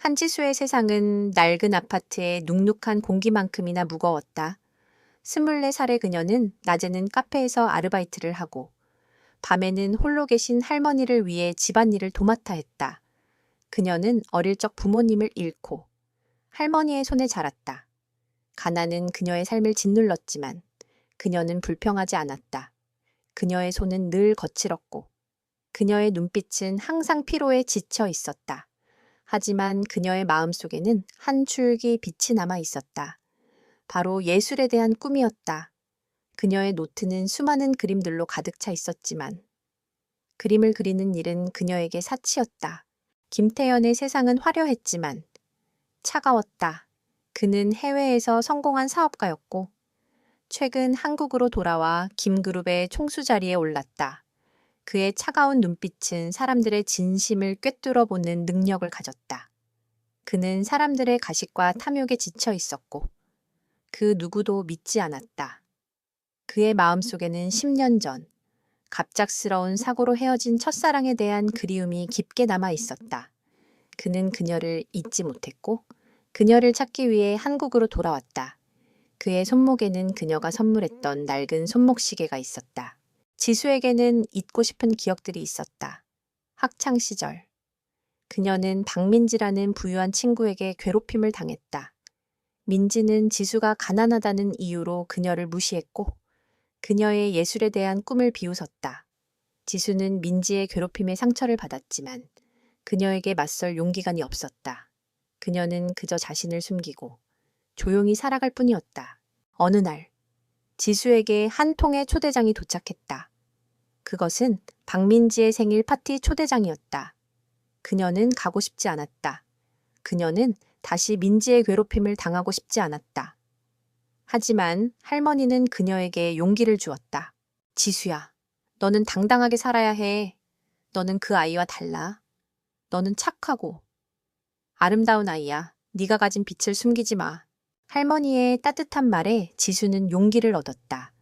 한지수의 세상은 낡은 아파트의 눅눅한 공기만큼이나 무거웠다. 24살의 그녀는 낮에는 카페에서 아르바이트를 하고 밤에는 홀로 계신 할머니를 위해 집안일을 도맡아 했다. 그녀는 어릴 적 부모님을 잃고 할머니의 손에 자랐다. 가난은 그녀의 삶을 짓눌렀지만 그녀는 불평하지 않았다. 그녀의 손은 늘 거칠었고 그녀의 눈빛은 항상 피로에 지쳐 있었다. 하지만 그녀의 마음속에는 한 줄기 빛이 남아 있었다. 바로 예술에 대한 꿈이었다. 그녀의 노트는 수많은 그림들로 가득 차 있었지만 그림을 그리는 일은 그녀에게 사치였다. 김태연의 세상은 화려했지만 차가웠다. 그는 해외에서 성공한 사업가였고 최근 한국으로 돌아와 김그룹의 총수 자리에 올랐다. 그의 차가운 눈빛은 사람들의 진심을 꿰뚫어 보는 능력을 가졌다. 그는 사람들의 가식과 탐욕에 지쳐 있었고 그 누구도 믿지 않았다. 그의 마음속에는 10년 전 갑작스러운 사고로 헤어진 첫사랑에 대한 그리움이 깊게 남아 있었다. 그는 그녀를 잊지 못했고 그녀를 찾기 위해 한국으로 돌아왔다. 그의 손목에는 그녀가 선물했던 낡은 손목시계가 있었다. 지수에게는 잊고 싶은 기억들이 있었다. 학창 시절. 그녀는 박민지라는 부유한 친구에게 괴롭힘을 당했다. 민지는 지수가 가난하다는 이유로 그녀를 무시했고 그녀의 예술에 대한 꿈을 비웃었다. 지수는 민지의 괴롭힘에 상처를 받았지만 그녀에게 맞설 용기가 없었다. 그녀는 그저 자신을 숨기고 조용히 살아갈 뿐이었다. 어느 날 지수에게 한 통의 초대장이 도착했다. 그것은 박민지의 생일 파티 초대장이었다. 그녀는 가고 싶지 않았다. 그녀는 다시 민지의 괴롭힘을 당하고 싶지 않았다. 하지만 할머니는 그녀에게 용기를 주었다. 지수야, 너는 당당하게 살아야 해. 너는 그 아이와 달라. 너는 착하고 아름다운 아이야. 네가 가진 빛을 숨기지 마. 할머니의 따뜻한 말에 지수는 용기를 얻었다.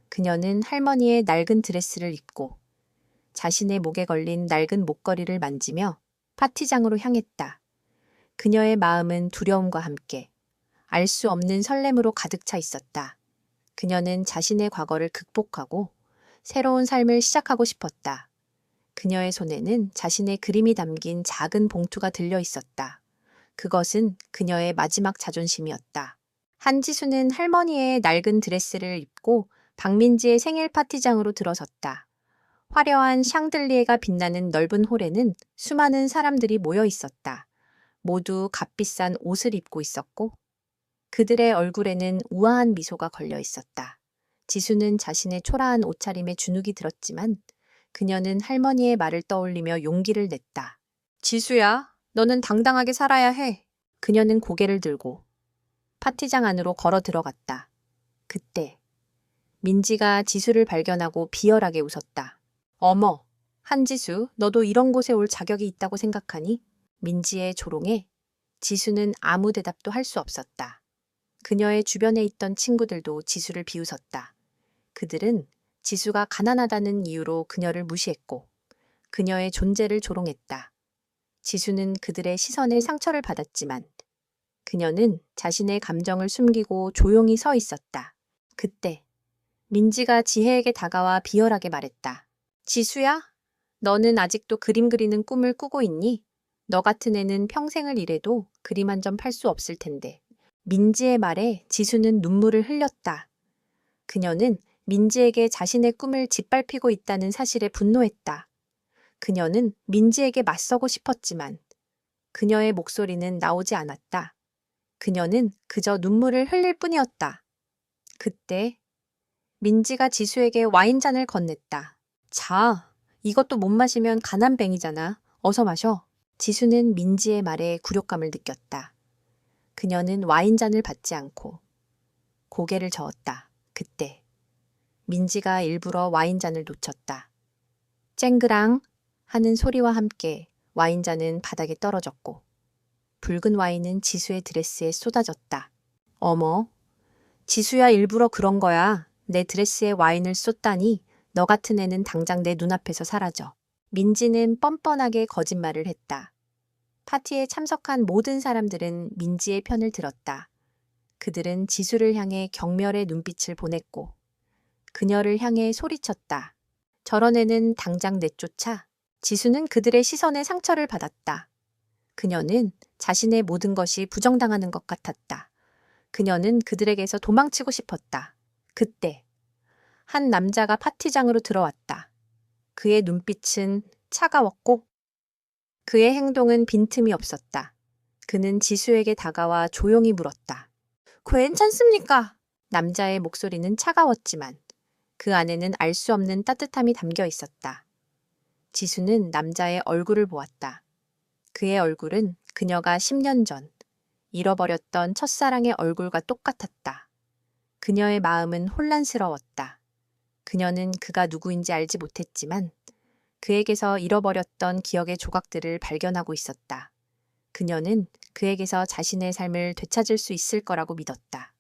그녀는 할머니의 낡은 드레스를 입고 자신의 목에 걸린 낡은 목걸이를 만지며 파티장으로 향했다. 그녀의 마음은 두려움과 함께 알 수 없는 설렘으로 가득 차 있었다. 그녀는 자신의 과거를 극복하고 새로운 삶을 시작하고 싶었다. 그녀의 손에는 자신의 그림이 담긴 작은 봉투가 들려 있었다. 그것은 그녀의 마지막 자존심이었다. 한지수는 할머니의 낡은 드레스를 입고 박민지의 생일 파티장으로 들어섰다. 화려한 샹들리에가 빛나는 넓은 홀에는 수많은 사람들이 모여 있었다. 모두 값비싼 옷을 입고 있었고 그들의 얼굴에는 우아한 미소가 걸려 있었다. 지수는 자신의 초라한 옷차림에 주눅이 들었지만 그녀는 할머니의 말을 떠올리며 용기를 냈다. 지수야, 너는 당당하게 살아야 해. 그녀는 고개를 들고 파티장 안으로 걸어 들어갔다. 그때 민지가 지수를 발견하고 비열하게 웃었다. 어머, 한지수, 너도 이런 곳에 올 자격이 있다고 생각하니? 민지의 조롱에 지수는 아무 대답도 할 수 없었다. 그녀의 주변에 있던 친구들도 지수를 비웃었다. 그들은 지수가 가난하다는 이유로 그녀를 무시했고 그녀의 존재를 조롱했다. 지수는 그들의 시선에 상처를 받았지만 그녀는 자신의 감정을 숨기고 조용히 서 있었다. 그때 민지가 지혜에게 다가와 비열하게 말했다. 지수야, 너는 아직도 그림 그리는 꿈을 꾸고 있니? 너 같은 애는 평생을 일해도 그림 한 점 팔 수 없을 텐데. 민지의 말에 지수는 눈물을 흘렸다. 그녀는 민지에게 자신의 꿈을 짓밟히고 있다는 사실에 분노했다. 그녀는 민지에게 맞서고 싶었지만 그녀의 목소리는 나오지 않았다. 그녀는 그저 눈물을 흘릴 뿐이었다. 그때 민지가 지수에게 와인잔을 건넸다. 자, 이것도 못 마시면 가난뱅이잖아. 어서 마셔. 지수는 민지의 말에 굴욕감을 느꼈다. 그녀는 와인잔을 받지 않고 고개를 저었다. 그때 민지가 일부러 와인잔을 놓쳤다. 쨍그랑 하는 소리와 함께 와인잔은 바닥에 떨어졌고 붉은 와인은 지수의 드레스에 쏟아졌다. 어머, 지수야 일부러 그런 거야. 내 드레스에 와인을 쏟다니 너 같은 애는 당장 내 눈앞에서 사라져. 민지는 뻔뻔하게 거짓말을 했다. 파티에 참석한 모든 사람들은 민지의 편을 들었다. 그들은 지수를 향해 경멸의 눈빛을 보냈고 그녀를 향해 소리쳤다. 저런 애는 당장 내쫓아. 지수는 그들의 시선에 상처를 받았다. 그녀는 자신의 모든 것이 부정당하는 것 같았다. 그녀는 그들에게서 도망치고 싶었다. 그때 한 남자가 파티장으로 들어왔다. 그의 눈빛은 차가웠고 그의 행동은 빈틈이 없었다. 그는 지수에게 다가와 조용히 물었다. 괜찮습니까? 남자의 목소리는 차가웠지만 그 안에는 알 수 없는 따뜻함이 담겨 있었다. 지수는 남자의 얼굴을 보았다. 그의 얼굴은 그녀가 10년 전 잃어버렸던 첫사랑의 얼굴과 똑같았다. 그녀의 마음은 혼란스러웠다. 그녀는 그가 누구인지 알지 못했지만 그에게서 잃어버렸던 기억의 조각들을 발견하고 있었다. 그녀는 그에게서 자신의 삶을 되찾을 수 있을 거라고 믿었다.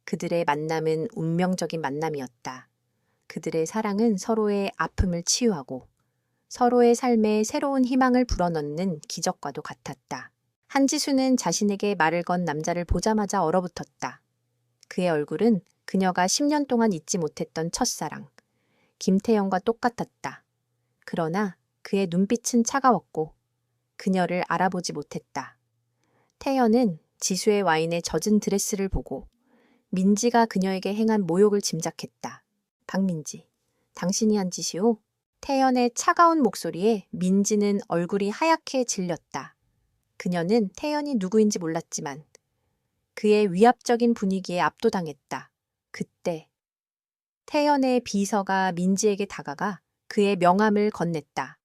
그들의 만남은 운명적인 만남이었다. 그들의 사랑은 서로의 아픔을 치유하고 서로의 삶에 새로운 희망을 불어넣는 기적과도 같았다. 한지수는 자신에게 말을 건 남자를 보자마자 얼어붙었다. 그의 얼굴은 그녀가 10년 동안 잊지 못했던 첫사랑, 김태형과 똑같았다. 그러나 그의 눈빛은 차가웠고 그녀를 알아보지 못했다. 태연은 지수의 와인에 젖은 드레스를 보고 민지가 그녀에게 행한 모욕을 짐작했다. 박민지, 당신이 한 짓이오? 태연의 차가운 목소리에 민지는 얼굴이 하얗게 질렸다. 그녀는 태연이 누구인지 몰랐지만 그의 위압적인 분위기에 압도당했다. 그때 태연의 비서가 민지에게 다가가 그의 명함을 건넸다.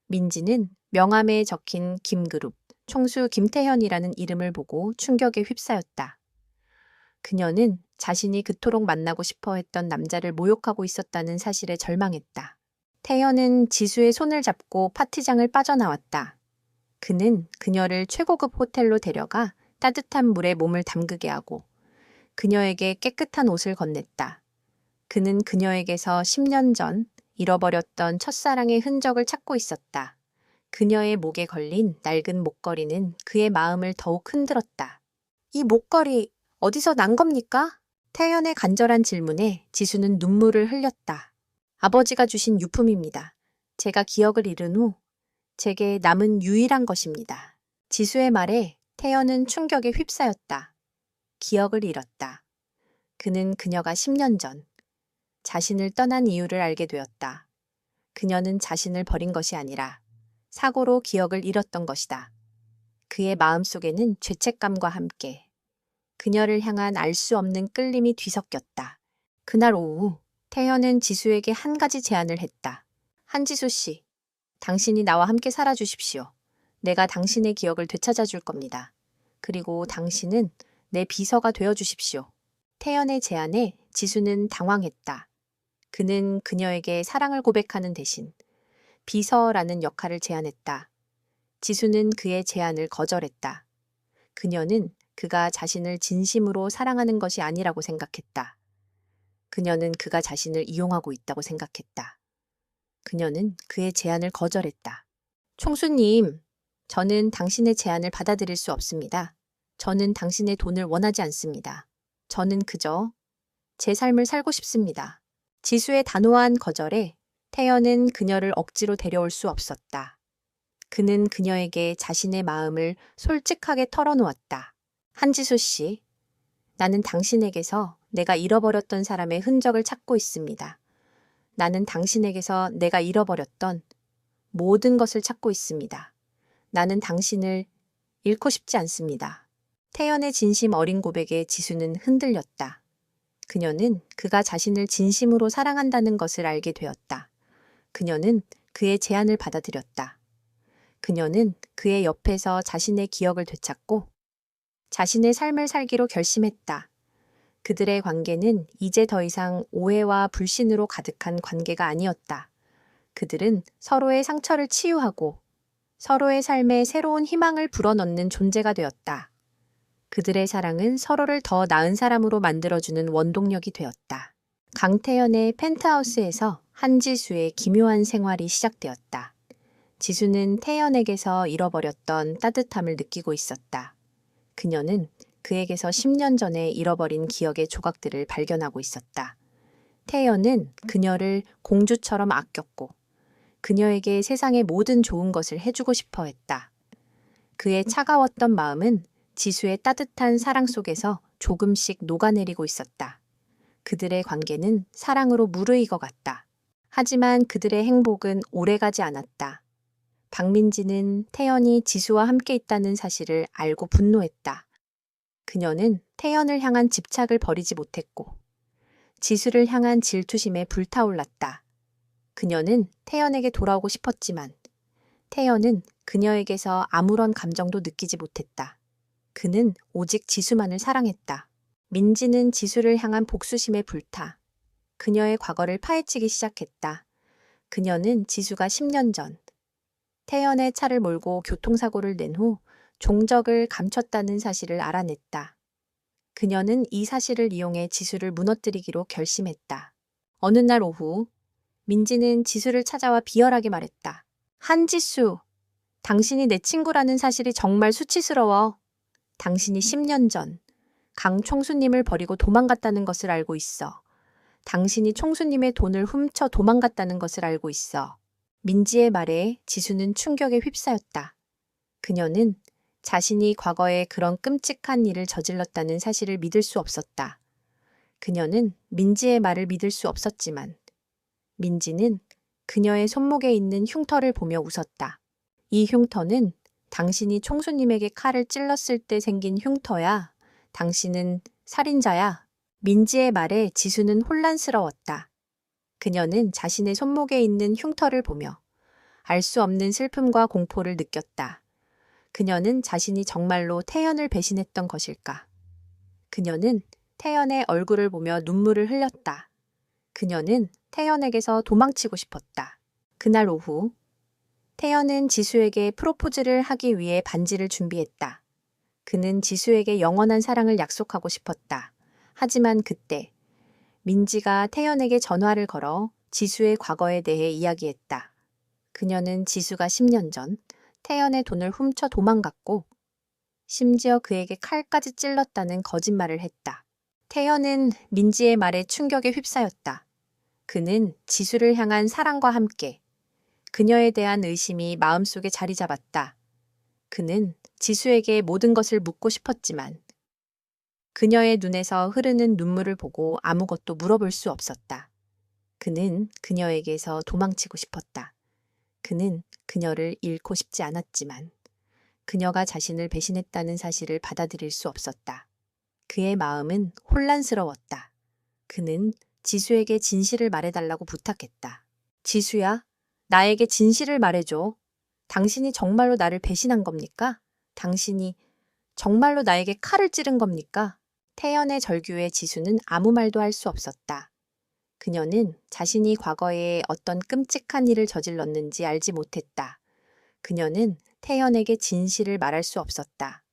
민지는 명함에 적힌 김그룹, 총수 김태현이라는 이름을 보고 충격에 휩싸였다. 그녀는 자신이 그토록 만나고 싶어 했던 남자를 모욕하고 있었다는 사실에 절망했다. 태연은 지수의 손을 잡고 파티장을 빠져나왔다. 그는 그녀를 최고급 호텔로 데려가 따뜻한 물에 몸을 담그게 하고 그녀에게 깨끗한 옷을 건넸다. 그는 그녀에게서 10년 전 잃어버렸던 첫사랑의 흔적을 찾고 있었다. 그녀의 목에 걸린 낡은 목걸이는 그의 마음을 더욱 흔들었다. 이 목걸이 어디서 난 겁니까? 태연의 간절한 질문에 지수는 눈물을 흘렸다. 아버지가 주신 유품입니다. 제가 기억을 잃은 후 제게 남은 유일한 것입니다. 지수의 말에 태연은 충격에 휩싸였다. 기억을 잃었다. 그는 그녀가 10년 전 자신을 떠난 이유를 알게 되었다. 그녀는 자신을 버린 것이 아니라 사고로 기억을 잃었던 것이다. 그의 마음속에는 죄책감과 함께 그녀를 향한 알 수 없는 끌림이 뒤섞였다. 그날 오후 태연은 지수에게 한 가지 제안을 했다. 한지수 씨, 당신이 나와 함께 살아주십시오. 내가 당신의 기억을 되찾아 줄 겁니다. 그리고 당신은 내 비서가 되어주십시오. 태연의 제안에 지수는 당황했다. 그는 그녀에게 사랑을 고백하는 대신 비서라는 역할을 제안했다. 지수는 그의 제안을 거절했다. 그녀는 그가 자신을 진심으로 사랑하는 것이 아니라고 생각했다. 그녀는 그가 자신을 이용하고 있다고 생각했다. 그녀는 그의 제안을 거절했다. 총수님, 저는 당신의 제안을 받아들일 수 없습니다. 저는 당신의 돈을 원하지 않습니다. 저는 그저 제 삶을 살고 싶습니다. 지수의 단호한 거절에 태연은 그녀를 억지로 데려올 수 없었다. 그는 그녀에게 자신의 마음을 솔직하게 털어놓았다. 한지수 씨, 나는 당신에게서 내가 잃어버렸던 사람의 흔적을 찾고 있습니다. 나는 당신에게서 내가 잃어버렸던 모든 것을 찾고 있습니다. 나는 당신을 잃고 싶지 않습니다. 태연의 진심 어린 고백에 지수는 흔들렸다. 그녀는 그가 자신을 진심으로 사랑한다는 것을 알게 되었다. 그녀는 그의 제안을 받아들였다. 그녀는 그의 옆에서 자신의 기억을 되찾고 자신의 삶을 살기로 결심했다. 그들의 관계는 이제 더 이상 오해와 불신으로 가득한 관계가 아니었다. 그들은 서로의 상처를 치유하고 서로의 삶에 새로운 희망을 불어넣는 존재가 되었다. 그들의 사랑은 서로를 더 나은 사람으로 만들어주는 원동력이 되었다. 강태연의 펜트하우스에서 한지수의 기묘한 생활이 시작되었다. 지수는 태연에게서 잃어버렸던 따뜻함을 느끼고 있었다. 그녀는 그에게서 10년 전에 잃어버린 기억의 조각들을 발견하고 있었다. 태연은 그녀를 공주처럼 아꼈고 그녀에게 세상의 모든 좋은 것을 해주고 싶어 했다. 그의 차가웠던 마음은 지수의 따뜻한 사랑 속에서 조금씩 녹아내리고 있었다. 그들의 관계는 사랑으로 무르익어 갔다. 하지만 그들의 행복은 오래가지 않았다. 박민지는 태연이 지수와 함께 있다는 사실을 알고 분노했다. 그녀는 태연을 향한 집착을 버리지 못했고 지수를 향한 질투심에 불타올랐다. 그녀는 태연에게 돌아오고 싶었지만 태연은 그녀에게서 아무런 감정도 느끼지 못했다. 그는 오직 지수만을 사랑했다. 민지는 지수를 향한 복수심에 불타 그녀의 과거를 파헤치기 시작했다. 그녀는 지수가 10년 전 태연의 차를 몰고 교통사고를 낸 후 종적을 감췄다는 사실을 알아냈다. 그녀는 이 사실을 이용해 지수를 무너뜨리기로 결심했다. 어느 날 오후 민지는 지수를 찾아와 비열하게 말했다. 한지수, 당신이 내 친구라는 사실이 정말 수치스러워. 당신이 10년 전 강 총수님을 버리고 도망갔다는 것을 알고 있어. 당신이 총수님의 돈을 훔쳐 도망갔다는 것을 알고 있어. 민지의 말에 지수는 충격에 휩싸였다. 그녀는 자신이 과거에 그런 끔찍한 일을 저질렀다는 사실을 믿을 수 없었다. 그녀는 민지의 말을 믿을 수 없었지만 민지는 그녀의 손목에 있는 흉터를 보며 웃었다. 이 흉터는 당신이 총수님에게 칼을 찔렀을 때 생긴 흉터야. 당신은 살인자야. 민지의 말에 지수는 혼란스러웠다. 그녀는 자신의 손목에 있는 흉터를 보며 알 수 없는 슬픔과 공포를 느꼈다. 그녀는 자신이 정말로 태연을 배신했던 것일까? 그녀는 태연의 얼굴을 보며 눈물을 흘렸다. 그녀는 태연에게서 도망치고 싶었다. 그날 오후, 태연은 지수에게 프로포즈를 하기 위해 반지를 준비했다. 그는 지수에게 영원한 사랑을 약속하고 싶었다. 하지만 그때 민지가 태연에게 전화를 걸어 지수의 과거에 대해 이야기했다. 그녀는 지수가 10년 전 태연의 돈을 훔쳐 도망갔고 심지어 그에게 칼까지 찔렀다는 거짓말을 했다. 태연은 민지의 말에 충격에 휩싸였다. 그는 지수를 향한 사랑과 함께 그녀에 대한 의심이 마음속에 자리 잡았다. 그는 지수에게 모든 것을 묻고 싶었지만 그녀의 눈에서 흐르는 눈물을 보고 아무것도 물어볼 수 없었다. 그는 그녀에게서 도망치고 싶었다. 그는 그녀를 잃고 싶지 않았지만 그녀가 자신을 배신했다는 사실을 받아들일 수 없었다. 그의 마음은 혼란스러웠다. 그는 지수에게 진실을 말해달라고 부탁했다. 지수야, 나에게 진실을 말해줘. 당신이 정말로 나를 배신한 겁니까? 당신이 정말로 나에게 칼을 찌른 겁니까? 태연의 절규에 지수는 아무 말도 할 수 없었다. 그녀는 자신이 과거에 어떤 끔찍한 일을 저질렀는지 알지 못했다. 그녀는 태연에게 진실을 말할 수 없었다.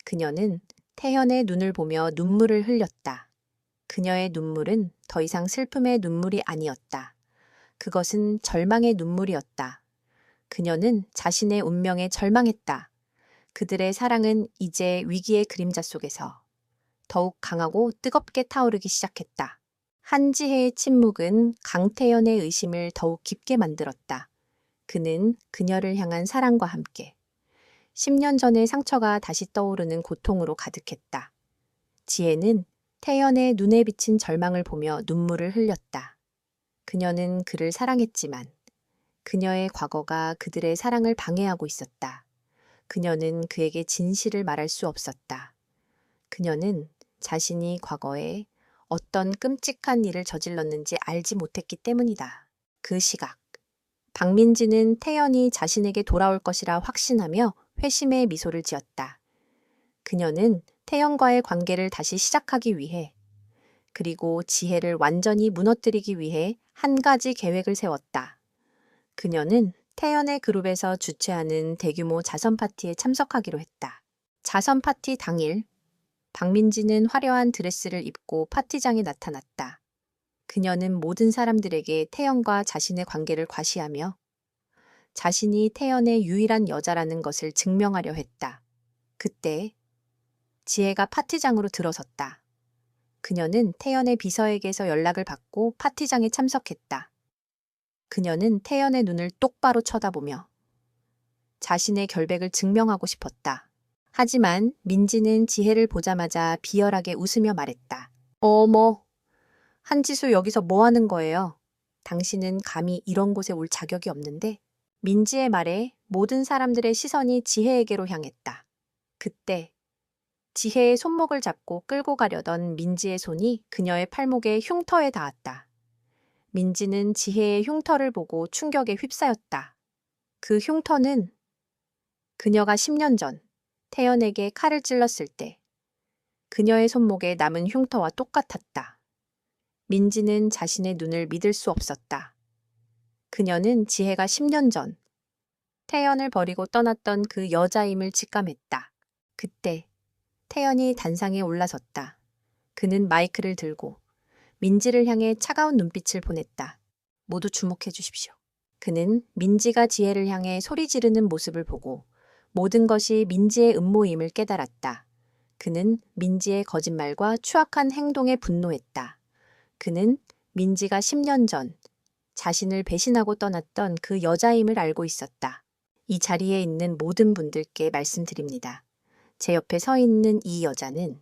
그녀는 태연의 눈을 보며 눈물을 흘렸다. 그녀의 눈물은 더 이상 슬픔의 눈물이 아니었다. 그것은 절망의 눈물이었다. 그녀는 자신의 운명에 절망했다. 그들의 사랑은 이제 위기의 그림자 속에서 더욱 강하고 뜨겁게 타오르기 시작했다. 한지혜의 침묵은 강태연의 의심을 더욱 깊게 만들었다. 그는 그녀를 향한 사랑과 함께 10년 전의 상처가 다시 떠오르는 고통으로 가득했다. 지혜는 태연의 눈에 비친 절망을 보며 눈물을 흘렸다. 그녀는 그를 사랑했지만 그녀의 과거가 그들의 사랑을 방해하고 있었다. 그녀는 그에게 진실을 말할 수 없었다. 그녀는 자신이 과거에 어떤 끔찍한 일을 저질렀는지 알지 못했기 때문이다. 그 시각, 박민지는 태연이 자신에게 돌아올 것이라 확신하며 회심의 미소를 지었다. 그녀는 태연과의 관계를 다시 시작하기 위해 그리고 지혜를 완전히 무너뜨리기 위해 한 가지 계획을 세웠다. 그녀는 태연의 그룹에서 주최하는 대규모 자선 파티에 참석하기로 했다. 자선 파티 당일, 박민지는 화려한 드레스를 입고 파티장에 나타났다. 그녀는 모든 사람들에게 태연과 자신의 관계를 과시하며 자신이 태연의 유일한 여자라는 것을 증명하려 했다. 그때 지혜가 파티장으로 들어섰다. 그녀는 태연의 비서에게서 연락을 받고 파티장에 참석했다. 그녀는 태연의 눈을 똑바로 쳐다보며 자신의 결백을 증명하고 싶었다. 하지만 민지는 지혜를 보자마자 비열하게 웃으며 말했다. 어머, 한지수 여기서 뭐 하는 거예요? 당신은 감히 이런 곳에 올 자격이 없는데? 민지의 말에 모든 사람들의 시선이 지혜에게로 향했다. 그때 지혜의 손목을 잡고 끌고 가려던 민지의 손이 그녀의 팔목에 흉터에 닿았다. 민지는 지혜의 흉터를 보고 충격에 휩싸였다. 그 흉터는 그녀가 10년 전 태연에게 칼을 찔렀을 때 그녀의 손목에 남은 흉터와 똑같았다. 민지는 자신의 눈을 믿을 수 없었다. 그녀는 지혜가 10년 전 태연을 버리고 떠났던 그 여자임을 직감했다. 그때 태연이 단상에 올라섰다. 그는 마이크를 들고 민지를 향해 차가운 눈빛을 보냈다. 모두 주목해 주십시오. 그는 민지가 지혜를 향해 소리 지르는 모습을 보고 모든 것이 민지의 음모임을 깨달았다. 그는 민지의 거짓말과 추악한 행동에 분노했다. 그는 민지가 10년 전 자신을 배신하고 떠났던 그 여자임을 알고 있었다. 이 자리에 있는 모든 분들께 말씀드립니다. 제 옆에 서 있는 이 여자는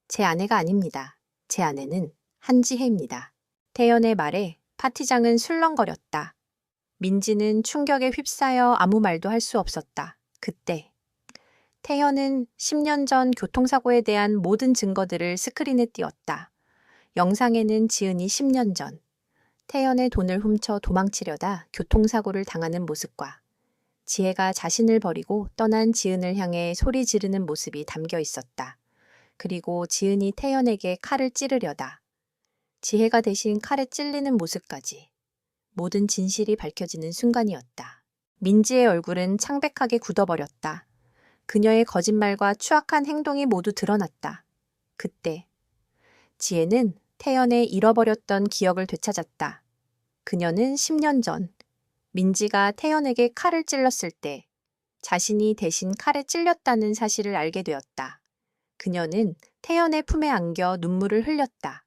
제 아내가 아닙니다. 제 아내는 한지혜입니다. 태연의 말에 파티장은 술렁거렸다. 민지는 충격에 휩싸여 아무 말도 할 수 없었다. 그때 태연은 10년 전 교통사고에 대한 모든 증거들을 스크린에 띄웠다. 영상에는 지은이 10년 전 태연의 돈을 훔쳐 도망치려다 교통사고를 당하는 모습과 지혜가 자신을 버리고 떠난 지은을 향해 소리 지르는 모습이 담겨 있었다. 그리고 지은이 태연에게 칼을 찌르려다 지혜가 대신 칼에 찔리는 모습까지 모든 진실이 밝혀지는 순간이었다. 민지의 얼굴은 창백하게 굳어버렸다. 그녀의 거짓말과 추악한 행동이 모두 드러났다. 그때 지혜는 태연의 잃어버렸던 기억을 되찾았다. 그녀는 10년 전 민지가 태연에게 칼을 찔렀을 때 자신이 대신 칼에 찔렸다는 사실을 알게 되었다. 그녀는 태연의 품에 안겨 눈물을 흘렸다.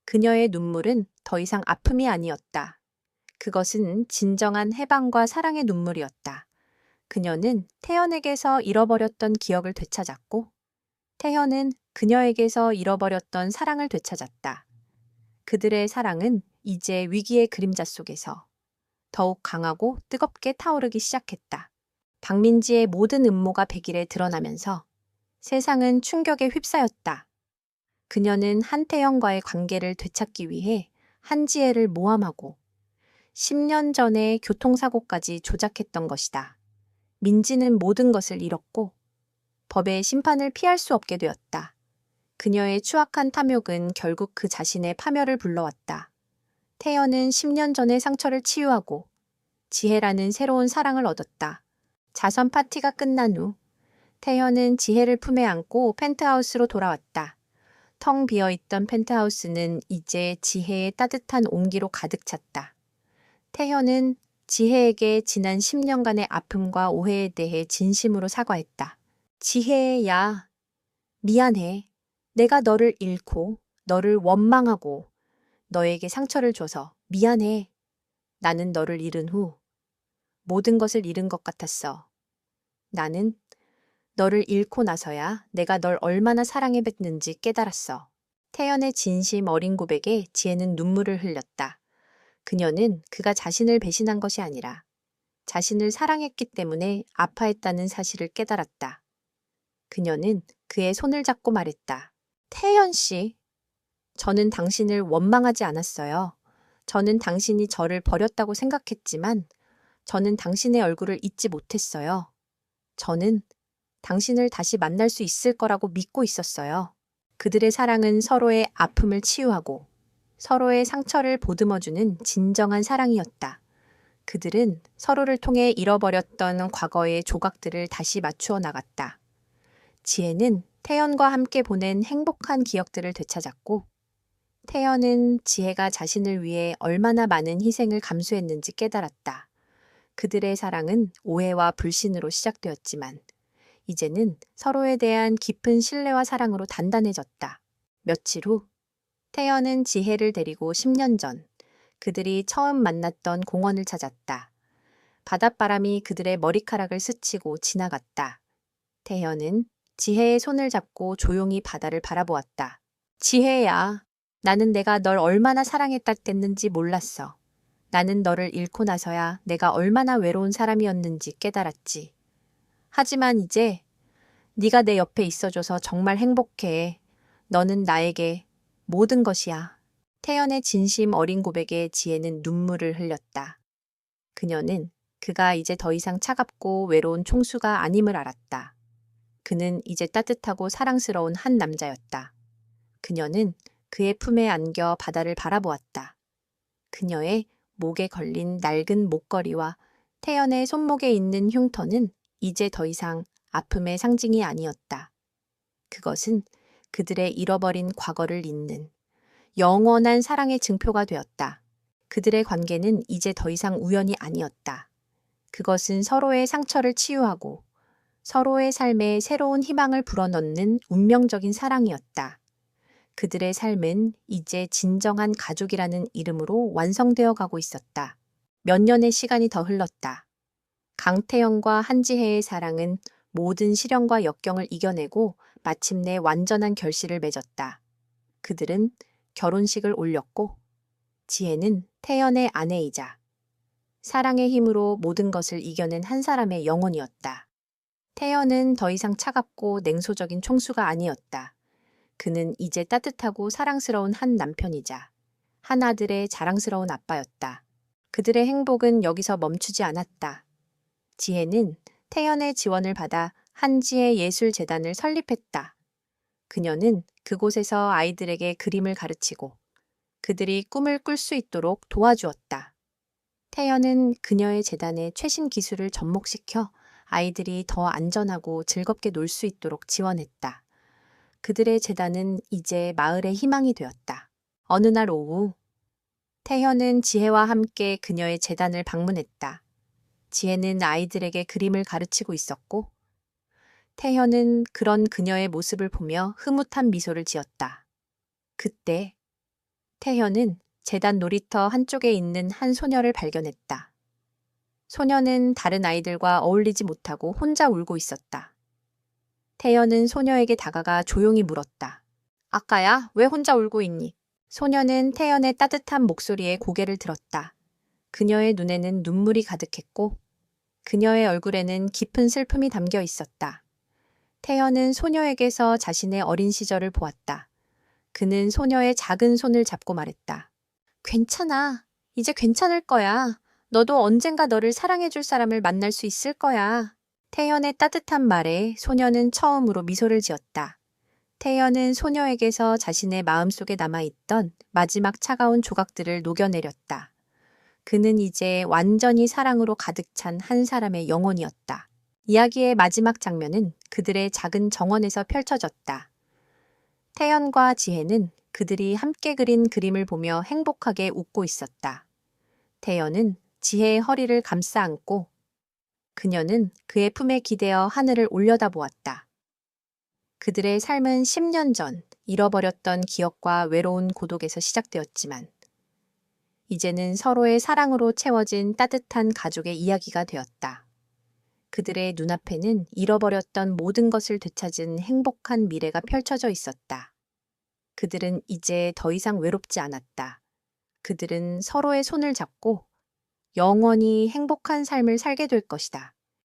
그녀의 눈물은 더 이상 아픔이 아니었다. 그것은 진정한 해방과 사랑의 눈물이었다. 그녀는 태연에게서 잃어버렸던 기억을 되찾았고 태연은 그녀에게서 잃어버렸던 사랑을 되찾았다. 그들의 사랑은 이제 위기의 그림자 속에서 더욱 강하고 뜨겁게 타오르기 시작했다. 박민지의 모든 음모가 백일에 드러나면서 세상은 충격에 휩싸였다. 그녀는 한태영과의 관계를 되찾기 위해 한지혜를 모함하고 10년 전의 교통사고까지 조작했던 것이다. 민지는 모든 것을 잃었고 법의 심판을 피할 수 없게 되었다. 그녀의 추악한 탐욕은 결국 그 자신의 파멸을 불러왔다. 태연은 10년 전의 상처를 치유하고 지혜라는 새로운 사랑을 얻었다. 자선 파티가 끝난 후 태연은 지혜를 품에 안고 펜트하우스로 돌아왔다. 텅 비어있던 펜트하우스는 이제 지혜의 따뜻한 온기로 가득 찼다. 태연은 지혜에게 지난 10년간의 아픔과 오해에 대해 진심으로 사과했다. 지혜야, 미안해. 내가 너를 잃고 너를 원망하고 너에게 상처를 줘서 미안해. 나는 너를 잃은 후 모든 것을 잃은 것 같았어. 나는 너를 잃고 나서야 내가 널 얼마나 사랑해봤는지 깨달았어. 태연의 진심 어린 고백에 지혜는 눈물을 흘렸다. 그녀는 그가 자신을 배신한 것이 아니라 자신을 사랑했기 때문에 아파했다는 사실을 깨달았다. 그녀는 그의 손을 잡고 말했다. 태연 씨, 저는 당신을 원망하지 않았어요. 저는 당신이 저를 버렸다고 생각했지만 저는 당신의 얼굴을 잊지 못했어요. 저는 당신을 다시 만날 수 있을 거라고 믿고 있었어요. 그들의 사랑은 서로의 아픔을 치유하고 서로의 상처를 보듬어주는 진정한 사랑이었다. 그들은 서로를 통해 잃어버렸던 과거의 조각들을 다시 맞추어 나갔다. 지혜는 태연과 함께 보낸 행복한 기억들을 되찾았고 태연은 지혜가 자신을 위해 얼마나 많은 희생을 감수했는지 깨달았다. 그들의 사랑은 오해와 불신으로 시작되었지만 이제는 서로에 대한 깊은 신뢰와 사랑으로 단단해졌다. 며칠 후 태연은 지혜를 데리고 10년 전 그들이 처음 만났던 공원을 찾았다. 바닷바람이 그들의 머리카락을 스치고 지나갔다. 태연은 지혜의 손을 잡고 조용히 바다를 바라보았다. 지혜야, 나는 내가 널 얼마나 사랑했다겠는지 몰랐어. 나는 너를 잃고 나서야 내가 얼마나 외로운 사람이었는지 깨달았지. 하지만 이제 네가 내 옆에 있어줘서 정말 행복해. 너는 나에게 모든 것이야. 태연의 진심 어린 고백에 지혜는 눈물을 흘렸다. 그녀는 그가 이제 더 이상 차갑고 외로운 총수가 아님을 알았다. 그는 이제 따뜻하고 사랑스러운 한 남자였다. 그녀는 그의 품에 안겨 바다를 바라보았다. 그녀의 목에 걸린 낡은 목걸이와 태연의 손목에 있는 흉터는 이제 더 이상 아픔의 상징이 아니었다. 그것은 그들의 잃어버린 과거를 잇는 영원한 사랑의 증표가 되었다. 그들의 관계는 이제 더 이상 우연이 아니었다. 그것은 서로의 상처를 치유하고 서로의 삶에 새로운 희망을 불어넣는 운명적인 사랑이었다. 그들의 삶은 이제 진정한 가족이라는 이름으로 완성되어 가고 있었다. 몇 년의 시간이 더 흘렀다. 강태영과 한지혜의 사랑은 모든 시련과 역경을 이겨내고 마침내 완전한 결실을 맺었다. 그들은 결혼식을 올렸고 지혜는 태연의 아내이자 사랑의 힘으로 모든 것을 이겨낸 한 사람의 영혼이었다. 태연은 더 이상 차갑고 냉소적인 총수가 아니었다. 그는 이제 따뜻하고 사랑스러운 한 남편이자 한 아들의 자랑스러운 아빠였다. 그들의 행복은 여기서 멈추지 않았다. 지혜는 태연의 지원을 받아 한지혜 예술재단을 설립했다. 그녀는 그곳에서 아이들에게 그림을 가르치고 그들이 꿈을 꿀 수 있도록 도와주었다. 태연은 그녀의 재단에 최신 기술을 접목시켜 아이들이 더 안전하고 즐겁게 놀 수 있도록 지원했다. 그들의 재단은 이제 마을의 희망이 되었다. 어느 날 오후, 태연은 지혜와 함께 그녀의 재단을 방문했다. 지혜는 아이들에게 그림을 가르치고 있었고, 태연은 그런 그녀의 모습을 보며 흐뭇한 미소를 지었다. 그때 태연은 재단 놀이터 한쪽에 있는 한 소녀를 발견했다. 소녀는 다른 아이들과 어울리지 못하고 혼자 울고 있었다. 태연은 소녀에게 다가가 조용히 물었다. 아까야, 왜 혼자 울고 있니? 소녀는 태연의 따뜻한 목소리에 고개를 들었다. 그녀의 눈에는 눈물이 가득했고 그녀의 얼굴에는 깊은 슬픔이 담겨 있었다. 태연은 소녀에게서 자신의 어린 시절을 보았다. 그는 소녀의 작은 손을 잡고 말했다. 괜찮아. 이제 괜찮을 거야. 너도 언젠가 너를 사랑해줄 사람을 만날 수 있을 거야. 태연의 따뜻한 말에 소녀는 처음으로 미소를 지었다. 태연은 소녀에게서 자신의 마음속에 남아있던 마지막 차가운 조각들을 녹여내렸다. 그는 이제 완전히 사랑으로 가득 찬 한 사람의 영혼이었다. 이야기의 마지막 장면은 그들의 작은 정원에서 펼쳐졌다. 태연과 지혜는 그들이 함께 그린 그림을 보며 행복하게 웃고 있었다. 태연은 지혜의 허리를 감싸 안고 그녀는 그의 품에 기대어 하늘을 올려다보았다. 그들의 삶은 10년 전 잃어버렸던 기억과 외로운 고독에서 시작되었지만 이제는 서로의 사랑으로 채워진 따뜻한 가족의 이야기가 되었다. 그들의 눈앞에는 잃어버렸던 모든 것을 되찾은 행복한 미래가 펼쳐져 있었다. 그들은 이제 더 이상 외롭지 않았다. 그들은 서로의 손을 잡고 영원히 행복한 삶을 살게 될 것이다.